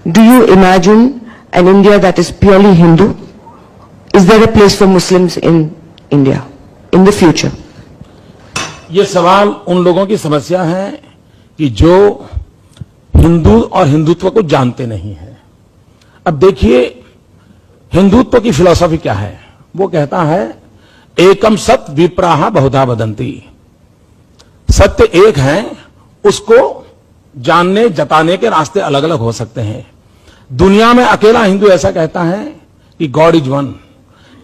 Do you imagine an India that is purely Hindu? Is there a place for Muslims in India in the future? ये सवाल उन लोगों की समस्या है कि जो हिंदू और हिंदुत्व को जानते नहीं है। अब देखिए, हिंदुत्व की फिलॉसफी क्या है? वो कहता है एकम सत विप्राहा बहुधा वदंती। सत्य एक है, उसको जानने जताने के रास्ते अलग अलग हो सकते हैं। दुनिया में अकेला हिंदू ऐसा कहता है कि गॉड इज वन।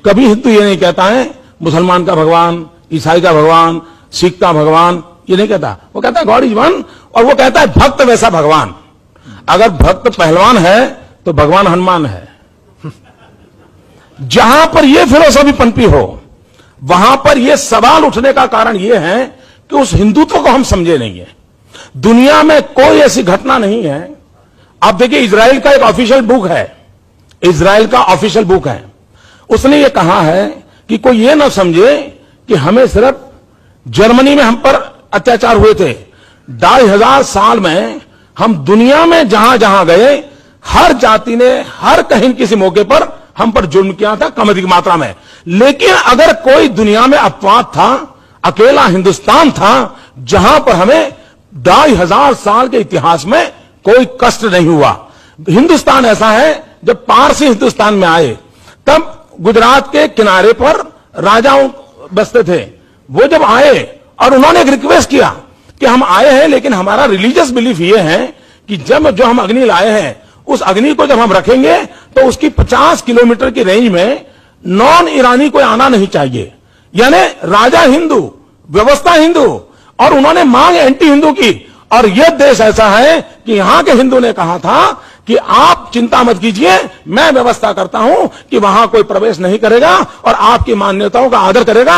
कभी हिंदू ये नहीं कहता है मुसलमान का भगवान, ईसाई का भगवान, सिख का भगवान, ये नहीं कहता। वो कहता है गॉड इज वन, और वो कहता है भक्त वैसा भगवान। अगर भक्त पहलवान है तो भगवान हनुमान है। जहां पर यह फिलोसफी पनपी हो, वहां पर यह सवाल उठने का कारण यह है कि उस हिंदुत्व को हम समझे नहीं है। दुनिया में कोई ऐसी घटना नहीं है। आप देखिए, इजराइल का एक ऑफिशियल बुक है, इजराइल का ऑफिशियल बुक है। उसने यह कहा है कि कोई यह ना समझे कि हमें सिर्फ जर्मनी में हम पर अत्याचार हुए थे। 2500 साल में हम दुनिया में जहां जहां गए, हर जाति ने हर कहीं किसी मौके पर हम पर जुल्म किया था, कम अधिक मात्रा में। लेकिन अगर कोई दुनिया में अपवाद था, अकेला हिंदुस्तान था जहां पर हमें 2500 साल के इतिहास में कोई कष्ट नहीं हुआ। हिंदुस्तान ऐसा है, जब पारसी हिंदुस्तान में आए तब गुजरात के किनारे पर राजाओं बसते थे। वो जब आए और उन्होंने एक रिक्वेस्ट किया कि हम आए हैं, लेकिन हमारा रिलीजियस बिलीफ ये है कि जब जो हम अग्नि लाए हैं, उस अग्नि को जब हम रखेंगे तो उसकी 50 किलोमीटर की रेंज में नॉन ईरानी कोई आना नहीं चाहिए। यानी राजा हिंदू, व्यवस्था हिंदू, और उन्होंने मांग एंटी हिंदू की। और यह देश ऐसा है कि यहां के हिंदू ने कहा था कि आप चिंता मत कीजिए, मैं व्यवस्था करता हूं कि वहां कोई प्रवेश नहीं करेगा और आपकी मान्यताओं का आदर करेगा।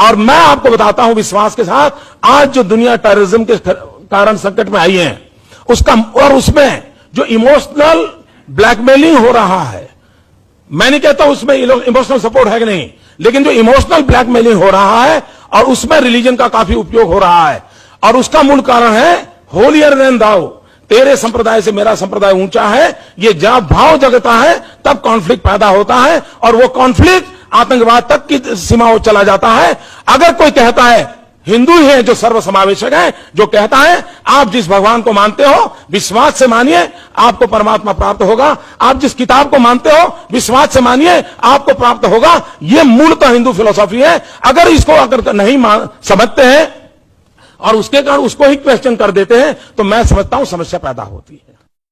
और मैं आपको बताता हूं विश्वास के साथ, आज जो दुनिया टेररिज्म के कारण संकट में आई है, उसका और उसमें जो इमोशनल ब्लैकमेलिंग हो रहा है, मैं नहीं कहता उसमें इमोशनल सपोर्ट है कि नहीं, लेकिन जो इमोशनल ब्लैकमेलिंग हो रहा है और उसमें रिलीजन का काफी उपयोग हो रहा है, और उसका मूल कारण है होलियर देन दाउ। तेरे संप्रदाय से मेरा संप्रदाय ऊंचा है, ये जब भाव जगता है तब कॉन्फ्लिक्ट पैदा होता है, और वो कॉन्फ्लिक्ट आतंकवाद तक की सीमाओं चला जाता है। अगर कोई कहता है हिंदू ही है जो सर्वसमावेशक है, जो कहता है आप जिस भगवान को मानते हो विश्वास से मानिए आपको परमात्मा प्राप्त होगा, आप जिस किताब को मानते हो विश्वास से मानिए आपको प्राप्त होगा, यह मूलतः हिंदू फिलॉसफी है। अगर इसको अगर नहीं समझते हैं और उसके कारण उसको ही क्वेश्चन कर देते हैं, तो मैं समझता हूं समस्या पैदा होती है।